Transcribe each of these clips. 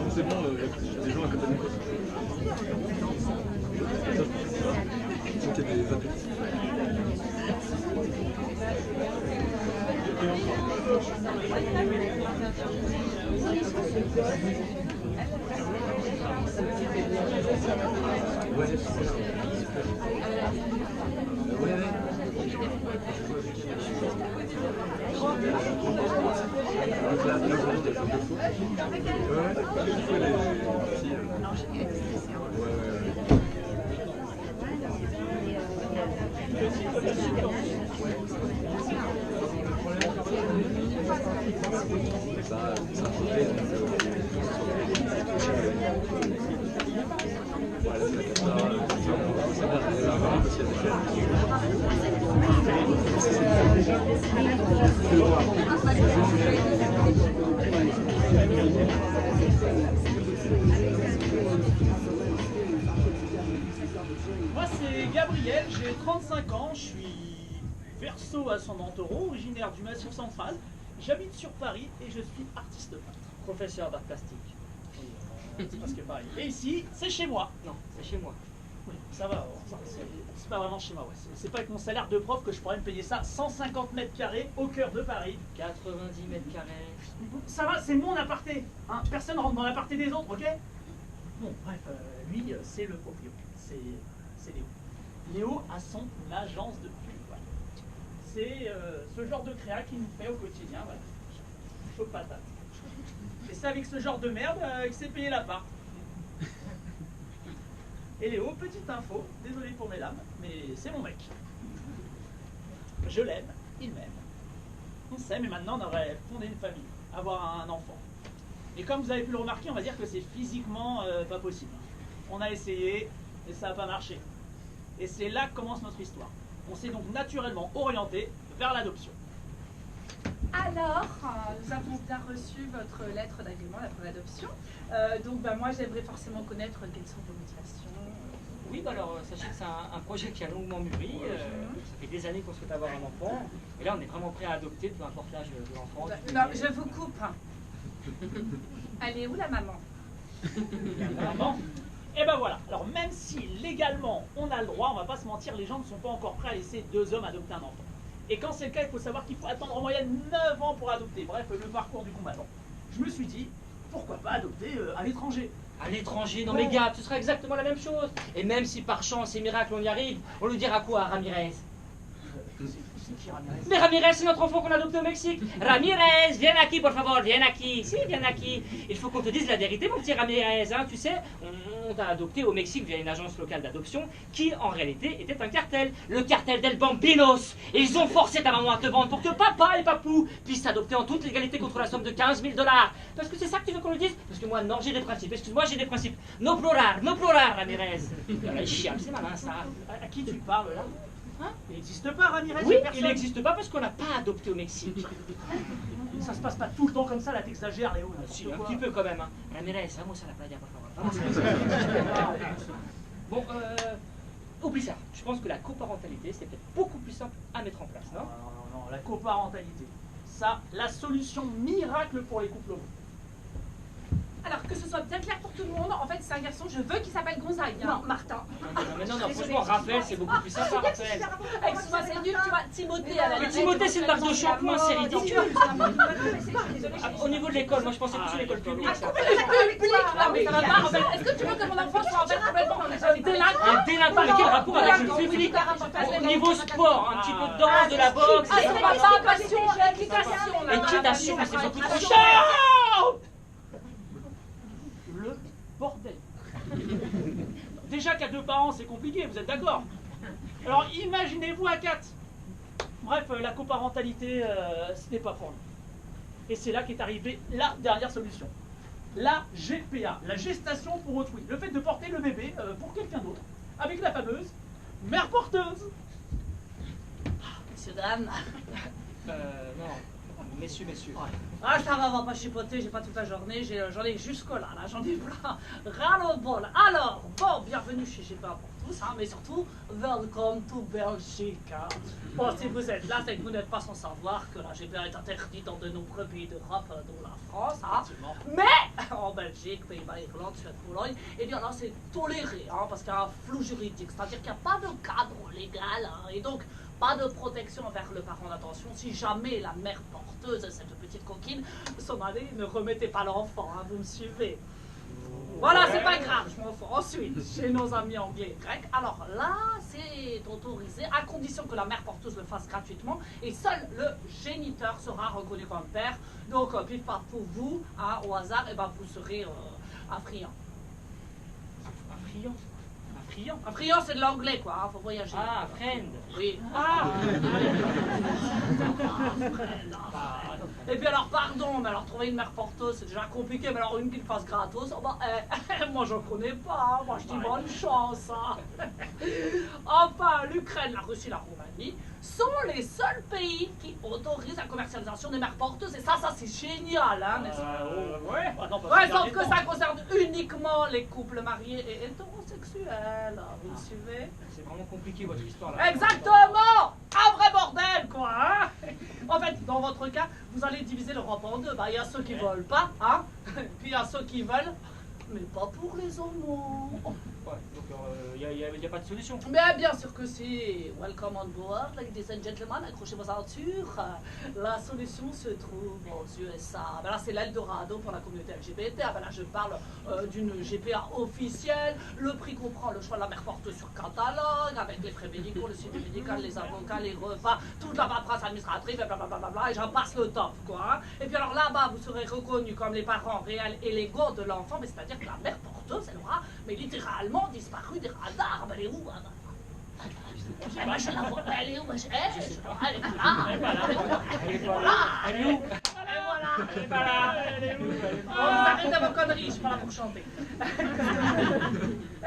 C'est bon, il y a des gens à côté de nous. Donc il y a des adultes. Moi c'est Gabriel, j'ai 35 ans, je suis Verseau ascendant Taureau, originaire du Massif central. J'habite sur Paris et je suis artiste peintre. Professeur d'art plastique. C'est presque pareil. Et ici, c'est chez moi. Non, c'est chez moi. Oui, ça va, c'est pas vraiment chez moi. Ouais. C'est pas avec mon salaire de prof que je pourrais me payer ça. 150 mètres carrés au cœur de Paris. 90 mètres carrés. Ça va, c'est mon aparté. Hein. Personne rentre dans l'aparté des autres, ok? Bon, bref, lui, c'est le proprio. C'est Léo. Léo a son agence de pub. Voilà. C'est ce genre de créa qu'il nous fait au quotidien. Voilà. Chaud patate. Et c'est avec ce genre de merde qu'il s'est payé l'appart. Et Léo, petite info, désolé pour mes lames, mais c'est mon mec. Je l'aime, il m'aime. On s'aime et maintenant on aurait fondé une famille, avoir un enfant. Et comme vous avez pu le remarquer, on va dire que c'est physiquement pas possible. On a essayé et ça n'a pas marché. Et c'est là que commence notre histoire. On s'est donc naturellement orienté vers l'adoption. Alors, nous avons bien reçu votre lettre d'agrément, la preuve d'adoption. Donc, moi, j'aimerais forcément connaître quelles sont vos motivations. Oui, bah alors, sachez que c'est un projet qui a longuement mûri. Ça fait des années qu'on souhaite avoir un enfant. Et là, on est vraiment prêt à adopter, peu importe l'âge de l'enfant. Non, je vous coupe. Elle est où la maman? La maman. Et ben voilà. Alors, même si légalement on a le droit, on va pas se mentir, les gens ne sont pas encore prêts à laisser deux hommes adopter un enfant. Et quand c'est le cas, il faut savoir qu'il faut attendre en moyenne 9 ans pour adopter. Bref, le parcours du combattant. Je me suis dit, pourquoi pas adopter à l'étranger? À l'étranger, non mais gars, ce sera exactement la même chose. Et même si par chance et miracle on y arrive, on lui dira quoi à Ramirez? C'est qui Ramirez? Mais Ramirez, c'est notre enfant qu'on a adopté au Mexique. Ramirez, viens aquí, por favor, viens aquí. Si, viens aquí. Il faut qu'on te dise la vérité, mon petit Ramirez. Hein, tu sais, on t'a adopté au Mexique via une agence locale d'adoption qui, en réalité, était un cartel. Le cartel del Bambinos. Et ils ont forcé ta maman à te vendre pour que papa et papou puissent t'adopter en toute légalité contre la somme de 15 000 $. Parce que c'est ça que tu veux qu'on le dise? Parce que moi, non, j'ai des principes. Excuse-moi, j'ai des principes. No plorar, Ramirez. C'est malin, ça. À qui tu parles là? Hein? Il n'existe pas Ramirez? Oui, personne. il n'existe pas parce qu'on n'a pas adopté au Mexique. Ça se passe pas tout le temps comme ça, là t'exagères Léo. Si, un petit peu quand même. Hein. Ramirez, vamos a la playa, por favor. Bon, oublie ça. Je pense que la coparentalité, c'est peut-être beaucoup plus simple à mettre en place, non? Non, la coparentalité. Ça, la solution miracle pour les couples homo. Alors, que ce soit bien clair pour tout le monde, en fait, c'est un garçon, je veux qu'il s'appelle Gonzague. Non, Martin. Non, franchement, Raphaël, c'est beaucoup plus sympa, Raphaël. Excuse-moi, c'est nul, tu vois, Timothée à la Mais Timothée, c'est une marque de shampoing, c'est ridicule. Au niveau de l'école, moi je pensais plus à l'école publique. Ça. Public. Non, mais ça va pas, en fait. Est-ce que tu veux que mon enfant soit en fait complètement délinquant? Un délinquant, mais quel rapport avec le public? Au niveau sport, un petit peu de danse, de la boxe. Ah, c'est pas passion, équitation. Équitation, mais c'est beaucoup trop cher. Le bordel. Déjà qu'à 2 parents, c'est compliqué, vous êtes d'accord? Alors imaginez-vous à 4. Bref, la coparentalité, ce n'est pas pour nous. Et c'est là qu'est arrivée la dernière solution. La GPA, la gestation pour autrui. Le fait de porter le bébé pour quelqu'un d'autre, avec la fameuse mère porteuse. Messieurs, dames. Non, messieurs. Ah, ça va, on va pas chipoter, j'ai pas toute la journée, j'en ai jusque-là, là, j'en ai plein. Ras-le-bol. Alors, bon, bienvenue chez GPA pour tous, hein, mais surtout, welcome to Belgique. Hein. Bon, si vous êtes là, c'est que vous n'êtes pas sans savoir que la GPA est interdite dans de nombreux pays d'Europe, dont la France. Hein. Mais, en Belgique, Pays-Bas, Irlande, Suède, Pologne, eh bien là, c'est toléré, hein, parce qu'il y a un flou juridique, c'est-à-dire qu'il n'y a pas de cadre légal, hein, et donc, pas de protection envers le parent d'attention. Si jamais la mère porteuse, cette petite coquine, s'en allait, ne remettez pas l'enfant, hein, vous me suivez. Voilà, c'est pas grave, je m'en fous. Ensuite, chez nos amis anglais et grecs, alors là, c'est autorisé, à condition que la mère porteuse le fasse gratuitement, et seul le géniteur sera reconnu comme père. Donc, pif paf pour vous, hein, au hasard, et ben vous serez affriant. Affriant, c'est de l'anglais, quoi, hein, faut voyager. Ah, friend. Oui. Ah. Et puis alors, pardon, mais alors trouver une mère porteuse, c'est déjà compliqué, mais alors une qui le fasse gratos, oh bah, moi j'en connais pas, hein, moi je dis bonne chance. Hein. Enfin, l'Ukraine, la Russie, la Roumanie sont les seuls pays qui autorisent la commercialisation des mères porteuses, et ça c'est génial, hein, n'est-ce pas? Ouais. Ah, non, Ouais, sauf que ça concerne uniquement les couples mariés et hétérosexuels, vous me suivez? C'est vraiment compliqué votre histoire là. Exactement! Un vrai bordel, quoi, hein? En fait, dans votre cas, vous allez diviser l'Europe en deux. Bah, il y a ceux qui veulent pas, hein? Puis il y a ceux qui veulent, mais pas pour les homos. Ouais, donc il n'y a pas de solution. Mais bien sûr que si. Welcome on board, ladies and gentlemen, accrochez vos ceintures. La solution se trouve aux USA. Ben là, c'est l'Eldorado pour la communauté LGBT. Ah ben là, je parle d'une GPA officielle. Le prix comprend le choix de la mère porteuse sur catalogue, avec les frais médicaux, le suivi médical, les avocats, les repas, toute la paperasse administrative, et blablabla, et j'en passe le top, quoi. Hein. Et puis alors là-bas, vous serez reconnus comme les parents réels et légaux de l'enfant, mais c'est-à-dire que la mère porteuse, elle aura, mais littéralement, disparu des radars. Ben, elle est où, hein? Moi, je la vois. Elle est où? Elle est pas là. Elle est où? Et voilà. Elle est pas là. Elle est où? Oh, arrêtez vos conneries, je suis pas là pour chanter.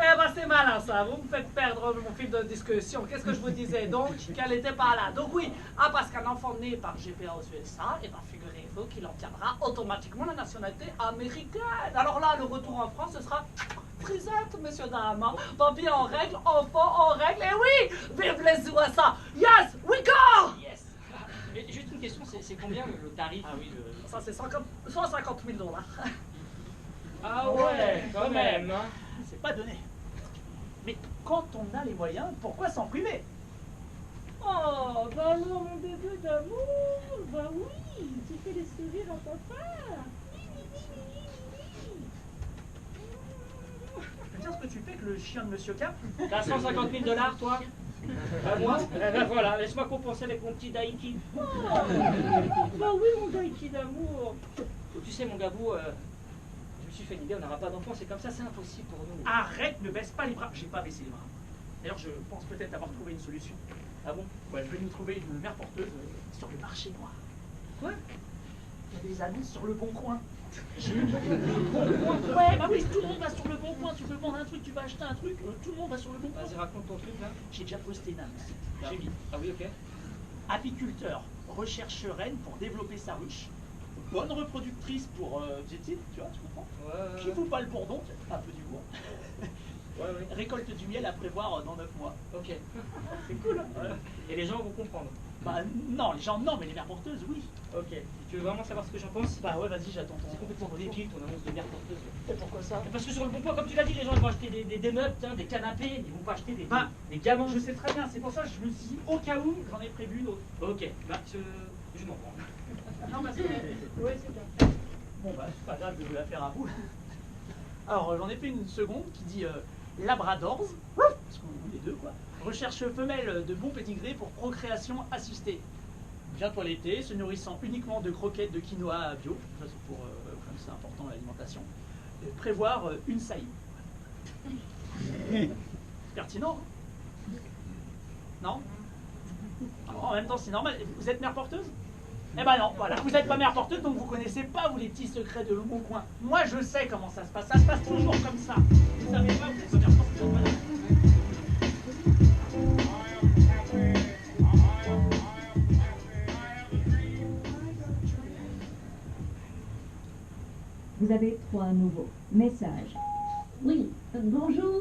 Eh ben c'est malin ça, vous me faites perdre mon fil de discussion. Qu'est-ce que je vous disais donc? Qu'elle n'était pas là. Donc oui, parce qu'un enfant né par GPA aux USA, et ben figurez-vous qu'il obtiendra automatiquement la nationalité américaine. Alors là, le retour en France, ce sera frisette, messieurs, dames. Hein. Papier en règle, enfant en règle, et oui, vive les USA. Yes, we go. Yes. Mais juste une question, c'est combien le tarif? Ah oui, Ça c'est 150 000 $. Ah ouais, quand même. Hein. c'est pas donné. Mais quand on a les moyens, pourquoi s'en priver? Oh, bah alors mon bébé d'amour, bah oui, tu fais des sourires à papa. fait que le chien de Monsieur Cap? T'as 150 000 $, toi? Moi? Eh ben voilà, laisse-moi compenser avec mon petit Daiki. Oh, bah oui, mon Daiki d'amour. Tu sais, mon Gabou, je me suis fait une idée, on n'aura pas d'enfant, c'est comme ça, c'est impossible pour nous. Arrête, ne baisse pas les bras. J'ai pas baissé les bras. D'ailleurs, je pense peut-être avoir trouvé une solution. Ah bon? Ouais, je vais nous trouver une mère porteuse sur le marché noir. Quoi? Il y a des annonces sur le bon coin. J'ai eu le bon coin. Ouais, bah oui, tout le monde va sur le bon coin. Tu veux vendre un truc, tu vas acheter un truc, tout le monde va sur le bon coin. Vas-y, raconte ton truc là. J'ai déjà posté une annonce. J'ai mis Ah oui, ok. apiculteur recherche reine pour développer sa ruche. Bonne reproductrice pour Jetty, tu vois, tu comprends? Ouais, Qui fout pas le bourdon, un peu du bourg. ouais. Récolte du miel à prévoir dans 9 mois. Ok. C'est cool. Et les gens vont comprendre. Bah non, les gens non, mais les mères porteuses, oui. Ok. Tu veux vraiment savoir ce que j'en pense? Bah ouais, vas-y, j'attends ton. C'est complètement débile ton annonce de mère porteuse. Et pourquoi ça? Parce que sur le bon coin, comme tu l'as dit, les gens ils vont acheter des meubles, tiens, des canapés, ils vont pas acheter des gamins. Je sais très bien, c'est pour ça que je me suis dit, au cas où, j'en ai prévu une autre. Ok, bah je m'en prends. Non, parce que. Oui, c'est bien. Bon, bah, c'est pas grave de vous la faire à vous. Alors, j'en ai fait une seconde qui dit Labradors, parce qu'on est les deux, quoi. Recherche femelle de bon pédigré pour procréation assistée. Bien toilettée, se nourrissant uniquement de croquettes de quinoa bio. Ça, c'est pour, comme c'est important, l'alimentation. Prévoir une saillie. Pertinent, hein? Non? Alors, en même temps, c'est normal. Vous êtes mère porteuse? Eh ben non, voilà, vous n'êtes pas mère porteuse, donc vous connaissez pas, vous, les petits secrets de mon coin. Moi, je sais comment ça se passe toujours comme ça. Vous savez pas, vous êtes pas mère porteuse, vous êtes pas Vous avez 3 nouveaux messages. Oui, bonjour.